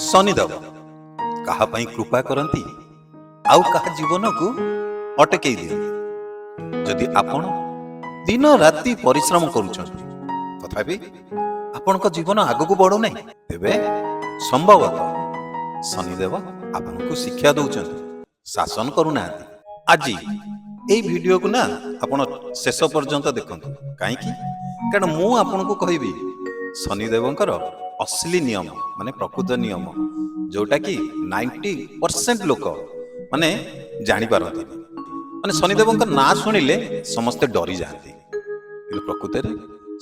ଶନିଦେବ କାହା ପାଇଁ କୃପା କରନ୍ତି ଆଉ କାହା ଜୀବନକୁ ଅଟକେଇ ଦିଅନ୍ତି। ଯଦି ଆପଣ ଦିନ ରାତି ପରିଶ୍ରମ କରୁଛନ୍ତି ତଥାପି ଆପଣଙ୍କ ଜୀବନ ଆଗକୁ ବଢୁନାହିଁ, ତେବେ ସମ୍ଭବତଃ ଶନିଦେବ ଆପଣଙ୍କୁ ଶିକ୍ଷା ଦଉଛନ୍ତି, ଶାସନ କରୁନାହାନ୍ତି। ଆଜି ଏଇ ଭିଡିଓକୁ ନା ଆପଣ ଶେଷ ପର୍ଯ୍ୟନ୍ତ ଦେଖନ୍ତୁ, କାହିଁକି? କାରଣ ମୁଁ ଆପଣଙ୍କୁ କହିବି ଶନିଦେବଙ୍କର ଅସଲି ନିୟମ, ମାନେ ପ୍ରକୃତ ନିୟମ, ଯୋଉଟା କି 90% ଲୋକ ମାନେ ଜାଣିପାରନ୍ତିନି। ମାନେ ଶନିଦେବଙ୍କ ନାଁ ଶୁଣିଲେ ସମସ୍ତେ ଡରି ଯାଆନ୍ତି, କିନ୍ତୁ ପ୍ରକୃତରେ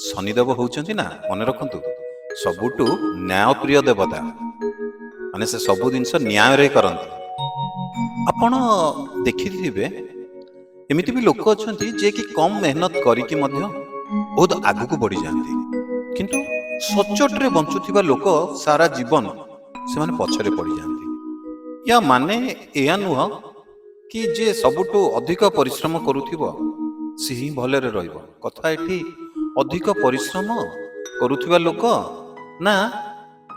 ଶନିଦେବ ହଉଛନ୍ତି ନା, ମନେ ରଖନ୍ତୁ, ସବୁଠୁ ନ୍ୟାୟପ୍ରିୟ ଦେବତା। ମାନେ ସେ ସବୁ ଜିନିଷ ନ୍ୟାୟରେ କରନ୍ତି। ଆପଣ ଦେଖିଥିବେ ଏମିତି ବି ଲୋକ ଅଛନ୍ତି ଯିଏ କି କମ ମେହନତ କରିକି ମଧ୍ୟ ବହୁତ ଆଗକୁ ବଢିଯାଆନ୍ତି, କିନ୍ତୁ ସଚ୍ଚୋଟରେ ବଞ୍ଚୁଥିବା ଲୋକ ସାରା ଜୀବନ ସେମାନେ ପଛରେ ପଡ଼ିଯାଆନ୍ତି। ୟା ମାନେ ଏହା ନୁହଁ କି ଯିଏ ସବୁଠୁ ଅଧିକ ପରିଶ୍ରମ କରୁଥିବ ସେ ହିଁ ଭଲରେ ରହିବ। କଥା ଏଠି ଅଧିକ ପରିଶ୍ରମ କରୁଥିବା ଲୋକ ନା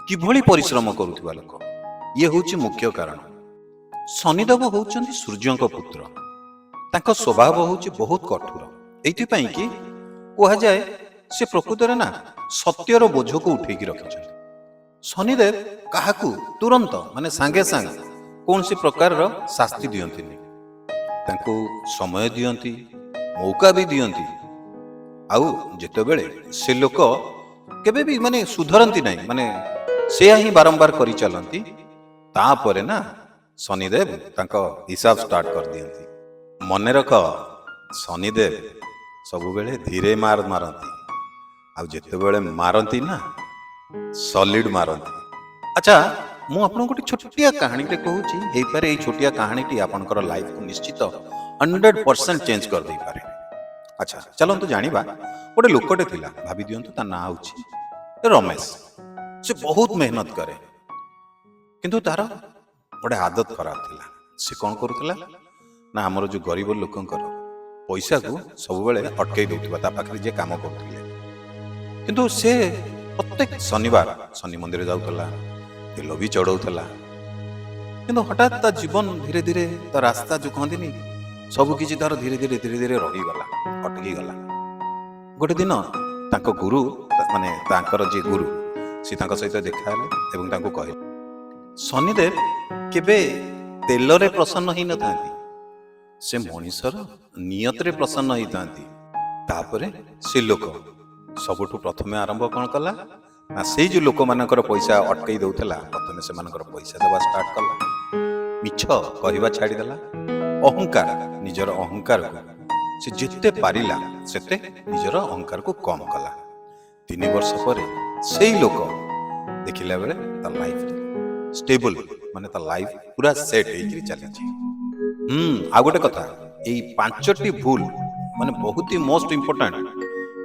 କିଭଳି ପରିଶ୍ରମ କରୁଥିବା ଲୋକ, ଇଏ ହେଉଛି ମୁଖ୍ୟ କାରଣ। ଶନିଦେବ ହେଉଛନ୍ତି ସୂର୍ଯ୍ୟଙ୍କ ପୁତ୍ର। ତାଙ୍କ ସ୍ୱଭାବ ହେଉଛି ବହୁତ କଠୋର। ଏଇଥିପାଇଁ କି କୁହାଯାଏ ସେ ପ୍ରକୃତରେ ନା ସତ୍ୟର ବୋଝକୁ ଉଠେଇକି ରଖିଛନ୍ତି। ଶନିଦେବ କାହାକୁ ତୁରନ୍ତ ମାନେ ସାଙ୍ଗେ ସାଙ୍ଗେ କୌଣସି ପ୍ରକାରର ଶାସ୍ତି ଦିଅନ୍ତିନି, ତାଙ୍କୁ ସମୟ ଦିଅନ୍ତି, ମୌକା ବି ଦିଅନ୍ତି। ଆଉ ଯେତେବେଳେ ସେ ଲୋକ କେବେ ବି ମାନେ ସୁଧରନ୍ତି ନାହିଁ, ମାନେ ସେୟା ହିଁ ବାରମ୍ବାର କରିଚାଲନ୍ତି, ତାପରେ ନା ଶନିଦେବ ତାଙ୍କ ହିସାବ ଷ୍ଟାର୍ଟ କରିଦିଅନ୍ତି। ମନେ ରଖ, ଶନିଦେବ ସବୁବେଳେ ଧୀରେ ମାରନ୍ତି, ଆଉ ଯେତେବେଳେ ମାରନ୍ତି ନା ସଲିଡ ମାରନ୍ତି। ଆଚ୍ଛା, ମୁଁ ଆପଣଙ୍କୁ ଗୋଟେ ଛୋଟିଆ କାହାଣୀଟେ କହୁଛି। ହେଇପାରେ ଏଇ ଛୋଟିଆ କାହାଣୀଟି ଆପଣଙ୍କର ଲାଇଫକୁ ନିଶ୍ଚିତ 100% ଚେଞ୍ଜ କରିଦେଇପାରେ। ଆଚ୍ଛା, ଚାଲନ୍ତୁ ଜାଣିବା। ଗୋଟେ ଲୋକଟେ ଥିଲା, ଭାବି ଦିଅନ୍ତୁ ତା ନାଁ ହେଉଛି ରମେଶ। ସେ ବହୁତ ମେହନତ କରେ, କିନ୍ତୁ ତାର ଗୋଟେ ଆଦତ ଖରାପ ଥିଲା। ସେ କ'ଣ କରୁଥିଲା ନା ଆମର ଯୋଉ ଗରିବ ଲୋକଙ୍କର ପଇସାକୁ ସବୁବେଳେ ଅଟକେଇ ଦେଉଥିବା ତା ପାଖରେ ଯିଏ କାମ କରୁଥିଲେ। କିନ୍ତୁ ସେ ପ୍ରତ୍ୟେକ ଶନିବାର ଶନି ମନ୍ଦିର ଯାଉଥିଲା, ତେଲ ବି ଚଢଉଥିଲା। କିନ୍ତୁ ହଠାତ୍ ତା ଜୀବନ ଧୀରେ ଧୀରେ, ତା ରାସ୍ତା ଯୋଉ କହନ୍ତିନି, ସବୁ କିଛି ତାର ଧୀରେ ଧୀରେ ରହିଗଲା, ଅଟକିଗଲା। ଗୋଟେ ଦିନ ତାଙ୍କ ଗୁରୁ, ମାନେ ତାଙ୍କର ଯିଏ ଗୁରୁ, ସେ ତାଙ୍କ ସହିତ ଦେଖା ହେଲେ ଏବଂ ତାଙ୍କୁ କହିଲେ ଶନିଦେବ କେବେ ତେଲରେ ପ୍ରସନ୍ନ ହେଇନଥାନ୍ତି, ସେ ମଣିଷର ନିୟତରେ ପ୍ରସନ୍ନ ହେଇଥାନ୍ତି। ତାପରେ ସେ ଲୋକ ସବୁଠୁ ପ୍ରଥମେ ଆରମ୍ଭ କ'ଣ କଲା ନା ସେଇ ଯୋଉ ଲୋକମାନଙ୍କର ପଇସା ଅଟକେଇ ଦଉଥିଲା, ପ୍ରଥମେ ସେମାନଙ୍କର ପଇସା ଦେବା ଷ୍ଟାର୍ଟ କଲା। ମିଛ କହିବା ଛାଡ଼ିଦେଲା। ଅହଙ୍କାର, ନିଜର ଅହଙ୍କାରକୁ ସେ ଯେତେ ପାରିଲା ସେତେ ନିଜର ଅହଙ୍କାରକୁ କମ କଲା। 3 ବର୍ଷ ପରେ ସେଇ ଲୋକ ଦେଖିଲା ବେଳେ ତା ଲାଇଫ ଷ୍ଟେବଲ, ମାନେ ତା ଲାଇଫ ପୁରା ସେଟ୍ ହେଇକିରି ଚାଲିଛି। ଆଉ ଗୋଟେ କଥା, ଏଇ 5ଟି ଭୁଲ ମାନେ ବହୁତ ହି ମୋଷ୍ଟ ଇମ୍ପୋର୍ଟାଣ୍ଟ।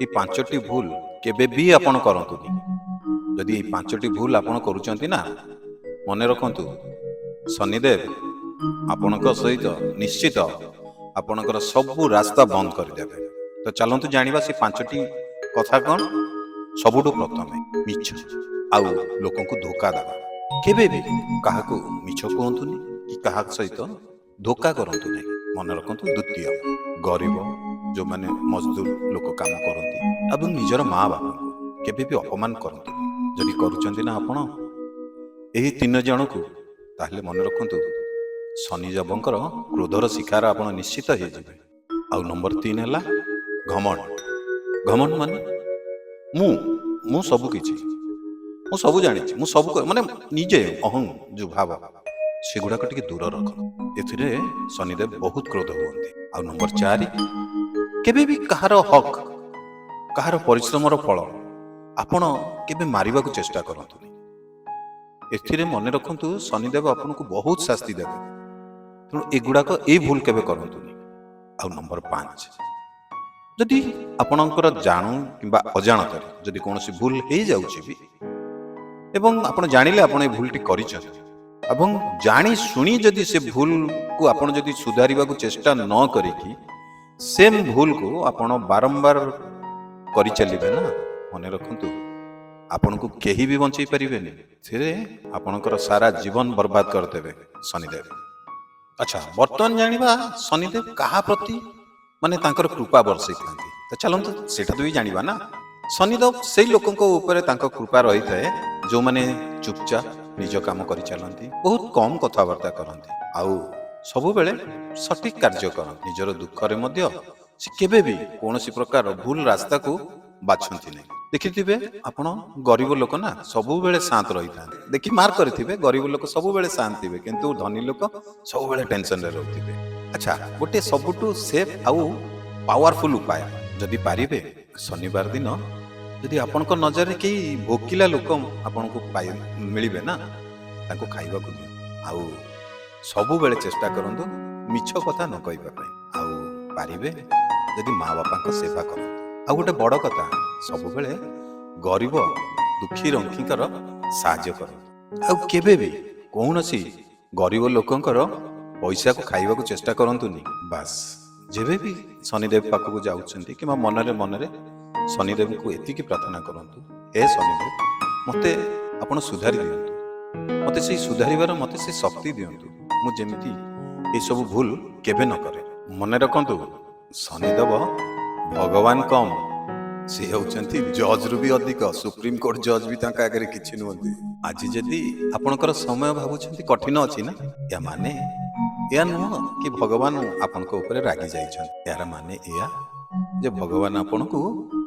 ଏଇ 5ଟି ଭୁଲ କେବେ ବି ଆପଣ କରନ୍ତୁନି। ଯଦି ଏଇ 5ଟି ଭୁଲ ଆପଣ କରୁଛନ୍ତି ନା, ମନେ ରଖନ୍ତୁ ଶନିଦେବ ଆପଣଙ୍କ ସହିତ ନିଶ୍ଚିତ ଆପଣଙ୍କର ସବୁ ରାସ୍ତା ବନ୍ଦ କରିଦେବେ। ତ ଚାଲନ୍ତୁ ଜାଣିବା ସେ 5ଟି କଥା କ'ଣ। ସବୁଠୁ ପ୍ରଥମେ, ମିଛ ଆଉ ଲୋକଙ୍କୁ ଧୋକା ଦେବା। କେବେ ବି କାହାକୁ ମିଛ କୁହନ୍ତୁନି କି କାହା ସହିତ ଧୋକା କରନ୍ତୁ ନାହିଁ। ମନେ ରଖନ୍ତୁ। ଦ୍ୱିତୀୟ, ଗରିବ ଯୋଉମାନେ ମଜଦୁର ଲୋକ କାମ କରନ୍ତି ଏବଂ ନିଜର ମା ବାପାଙ୍କୁ କେବେ ବି ଅପମାନ କରନ୍ତୁ। ଯଦି କରୁଛନ୍ତି ନା ଆପଣ ଏହି 3 ଜଣକୁ, ତାହେଲେ ମନେ ରଖନ୍ତୁ ଶନିଦେବଙ୍କର କ୍ରୋଧର ଶିକାର ଆପଣ ନିଶ୍ଚିତ ହେଇଯିବେ। ଆଉ ନମ୍ବର 3 ହେଲା ଘମଣ୍ଡ। ଘମଣ୍ଡ ମାନେ ମୁଁ ସବୁ କିଛି, ମୁଁ ସବୁ ଜାଣିଛି, ମୁଁ ସବୁ ମାନେ ନିଜେ ଅହଂ ଯୋଉ ଭାବ, ସେଗୁଡାକ ଟିକେ ଦୂର ରଖ। ଏଥିରେ ଶନିଦେବ ବହୁତ କ୍ରୋଧ ହୁଅନ୍ତି। ଆଉ ନମ୍ବର 4, କେବେ ବି କାହାର ହକ୍, କାହାର ପରିଶ୍ରମର ଫଳ ଆପଣ କେବେ ମାରିବାକୁ ଚେଷ୍ଟା କରନ୍ତୁନି। ଏଥିରେ ମନେ ରଖନ୍ତୁ ଶନିଦେବ ଆପଣଙ୍କୁ ବହୁତ ଶାସ୍ତି ଦେବେ। ତେଣୁ ଏଗୁଡାକ, ଏଇ ଭୁଲ କେବେ କରନ୍ତୁନି। ଆଉ ନମ୍ବର 5, ଯଦି ଆପଣଙ୍କର ଜାଣୁ କିମ୍ବା ଅଜାଣତରେ ଯଦି କୌଣସି ଭୁଲ ହେଇଯାଉଛି ବି ଏବଂ ଆପଣ ଜାଣିଲେ ଆପଣ ଏ ଭୁଲଟି କରିଛନ୍ତି, ଏବଂ ଜାଣି ଶୁଣି ଯଦି ସେ ଭୁଲକୁ ଆପଣ ଯଦି ସୁଧାରିବାକୁ ଚେଷ୍ଟା ନ କରିକି ସେମ୍ ଭୁଲକୁ ଆପଣ ବାରମ୍ବାର କରିଚାଲିବେ ନା, ମନେ ରଖନ୍ତୁ ଆପଣଙ୍କୁ କେହି ବି ବଞ୍ଚେଇ ପାରିବେନି। ସେଥିରେ ଆପଣଙ୍କର ସାରା ଜୀବନ ବର୍ବାଦ କରିଦେବେ ଶନିଦେବ। ଆଚ୍ଛା, ବର୍ତ୍ତମାନ ଜାଣିବା ଶନିଦେବ କାହା ପ୍ରତି ମାନେ ତାଙ୍କର କୃପା ବର୍ଷେଇଥାନ୍ତି। ତ ଚାଲନ୍ତୁ ସେଇଟା ତ ବି ଜାଣିବା ନା। ଶନିଦେବ ସେଇ ଲୋକଙ୍କ ଉପରେ ତାଙ୍କ କୃପା ରହିଥାଏ ଯେଉଁମାନେ ଚୁପଚାପ ନିଜ କାମ କରିଚାଲନ୍ତି, ବହୁତ କମ କଥାବାର୍ତ୍ତା କରନ୍ତି, ଆଉ ସବୁବେଳେ ସଠିକ କାର୍ଯ୍ୟ କରନ୍ତି। ନିଜର ଦୁଃଖରେ ମଧ୍ୟ ସେ କେବେ ବି କୌଣସି ପ୍ରକାର ଭୁଲ ରାସ୍ତାକୁ ବାଛନ୍ତି ନାହିଁ। ଦେଖିଥିବେ ଆପଣ, ଗରିବ ଲୋକ ନା ସବୁବେଳେ ଶାନ୍ତ ରହିଥାନ୍ତି। ଦେଖି ମାର୍କ କରିଥିବେ, ଗରିବ ଲୋକ ସବୁବେଳେ ଶାନ୍ତ ଥିବେ, କିନ୍ତୁ ଧନୀ ଲୋକ ସବୁବେଳେ ଟେନସନରେ ରହୁଥିବେ। ଆଚ୍ଛା, ଗୋଟେ ସବୁଠୁ ସେଫ୍ ଆଉ ପାୱାରଫୁଲ ଉପାୟ, ଯଦି ପାରିବେ ଶନିବାର ଦିନ ଯଦି ଆପଣଙ୍କ ନଜରରେ କେହି ଭୋକିଲା ଲୋକ ଆପଣଙ୍କୁ ମିଳିବେ ନା, ତାଙ୍କୁ ଖାଇବାକୁ ଦିଅ। ଆଉ ସବୁବେଳେ ଚେଷ୍ଟା କରନ୍ତୁ ମିଛ କଥା ନ କହିବା ପାଇଁ। ଆଉ ପାରିବେ ଯଦି ମା ବାପାଙ୍କ ସେବା କରନ୍ତୁ। ଆଉ ଗୋଟେ ବଡ଼ କଥା, ସବୁବେଳେ ଗରିବ ଦୁଃଖୀ ରଙ୍କିଙ୍କର ସାହାଯ୍ୟ କରନ୍ତୁ। ଆଉ କେବେ ବି କୌଣସି ଗରିବ ଲୋକଙ୍କର ପଇସାକୁ ଖାଇବାକୁ ଚେଷ୍ଟା କରନ୍ତୁନି। ବାସ୍, ଯେବେ ବି ଶନିଦେବ ପାଖକୁ ଯାଉଛନ୍ତି କିମ୍ବା ମନରେ ମନରେ ଶନିଦେବଙ୍କୁ ଏତିକି ପ୍ରାର୍ଥନା କରନ୍ତୁ, ହେ ଶନିଦେବ, ମୋତେ ଆପଣ ସୁଧାରି ଦିଅନ୍ତୁ, ମୋତେ ସେଇ ସୁଧାରିବାର ମୋତେ ସେ ଶକ୍ତି ଦିଅନ୍ତୁ, ମୁଁ ଯେମିତି ଏସବୁ ଭୁଲ କେବେ ନ କରେ। ମନେ ରଖନ୍ତୁ, ଶନିଦେବ ଭଗବାନ କମ୍, ସେ ହେଉଛନ୍ତି ଜଜ୍ରୁ ବି ଅଧିକ। ସୁପ୍ରିମକୋର୍ଟ ଜଜ୍ ବି ତାଙ୍କ ଆଗରେ କିଛି ନୁହନ୍ତି। ଆଜି ଯଦି ଆପଣଙ୍କର ସମୟ ଭାବୁଛନ୍ତି କଠିନ ଅଛି ନା, ଏହା ମାନେ ଏହା ନୁହଁ କି ଭଗବାନ ଆପଣଙ୍କ ଉପରେ ରାଗି ଯାଇଛନ୍ତି। ଏହାର ମାନେ ଏହା ଯେ ଭଗବାନ ଆପଣଙ୍କୁ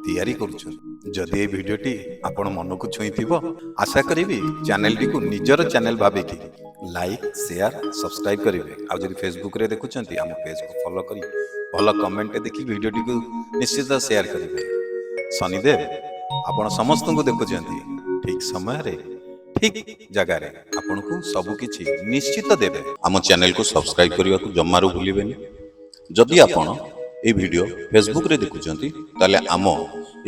ତିଆରି କରୁଛନ୍ତି। ଯଦି এই ଭିଡିଓଟି ଆପଣ ମନକୁ ଛୁଇଁଥିବ, ଆଶା କରିବି ଚ୍ୟାନେଲଟିକୁ ନିଜର ଚ୍ୟାନେଲ ଭାବିକି ଲାଇକ୍, ସେୟାର, ସବସ୍କ୍ରାଇବ କରିବେ। ଆଉ ଯଦି ଫେସବୁକରେ ଦେଖୁଛନ୍ତି, ଆମ ପେଜକୁ ଫଲୋ କରି ଭଲ କମେଣ୍ଟ ଦେଖି ଭିଡିଓଟିକୁ ନିଶ୍ଚିତ ସେୟାର କରିବେ। ଶନିଦେବ ଆପଣ ସମସ୍ତଙ୍କୁ ଦେଖୁଛନ୍ତି, ଠିକ ସମୟରେ ଠିକ ଜାଗାରେ ଆପଣଙ୍କୁ ସବୁ କିଛି ନିଶ୍ଚିତ ଦେବେ। ଆମ ଚ୍ୟାନେଲକୁ ସବସ୍କ୍ରାଇବ କରିବାକୁ ଜମାରୁ ଭୁଲିବେନି। ଯଦି ଆପଣ এই ଭିଡିଓ ଫେସବୁକରେ ଦେଖୁଛନ୍ତି, ତାହେଲେ ଆମ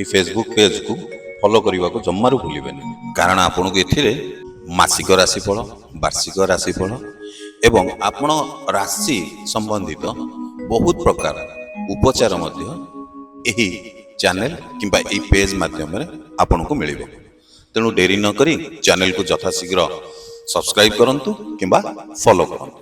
এই ଫେସବୁକ ପେଜକୁ ଫଲୋ କରିବାକୁ ଜମାରୁ ଭୁଲିବେନି। କାରଣ ଆପଣଙ୍କୁ ଏଥିରେ ମାସିକ ରାଶିଫଳ, ବାର୍ଷିକ ରାଶିଫଳ ଏବଂ ଆପଣ ରାଶି ସମ୍ବନ୍ଧିତ ବହୁତ ପ୍ରକାର ଉପଚାର ମଧ୍ୟ ଏହି ଚ୍ୟାନେଲ କିମ୍ବା ଏହି ପେଜ ମାଧ୍ୟମରେ ଆପଣଙ୍କୁ ମିଳିବ। ତେଣୁ ଡେରି ନ କରି ଚ୍ୟାନେଲକୁ ଯଥାଶୀଘ୍ର ସବସ୍କ୍ରାଇବ କରନ୍ତୁ କିମ୍ବା ଫଲୋ କରନ୍ତୁ।